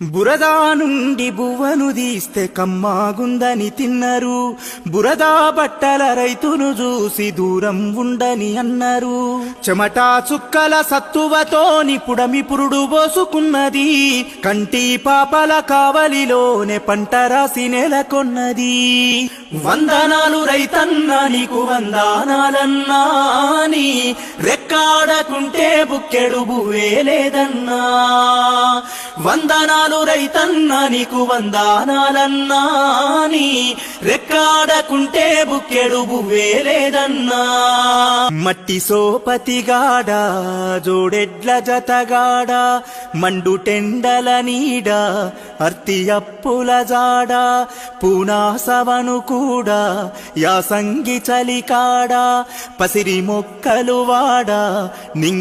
బురదా నుండి బువ్వను తీస్తే కమ్మాగుందని తిన్నరు. బురదా బట్టల రైతును చూసి దూరం ఉండని అన్నారు. చెమటా చుక్కల సత్తువతోని పుడమి పురుడు పోసుకున్నది. కంటి పాపల కావలిలోనే పంట రాసి నెలకొన్నది. వందనాలు రైతన్నా నీకు వందనాలన్నా, నీ రెక్కాడకుంటే బుక్కెడు బువ్వే లేదన్నా. వందనాలు రైతన్నా నీకు వందనాలన్నా, నీ రెక్కాడకుంటే బుక్కెడు బువ్వే లేదన్నా. మట్టి సోపతిగాడ జోడెడ్ల జతగాడ, మండు టెండల నీడ అర్తి అప్పుల జాడ, పూనాసవను కూడా యాసంగి చలికాడ, పసిరి మొక్కలు వాడ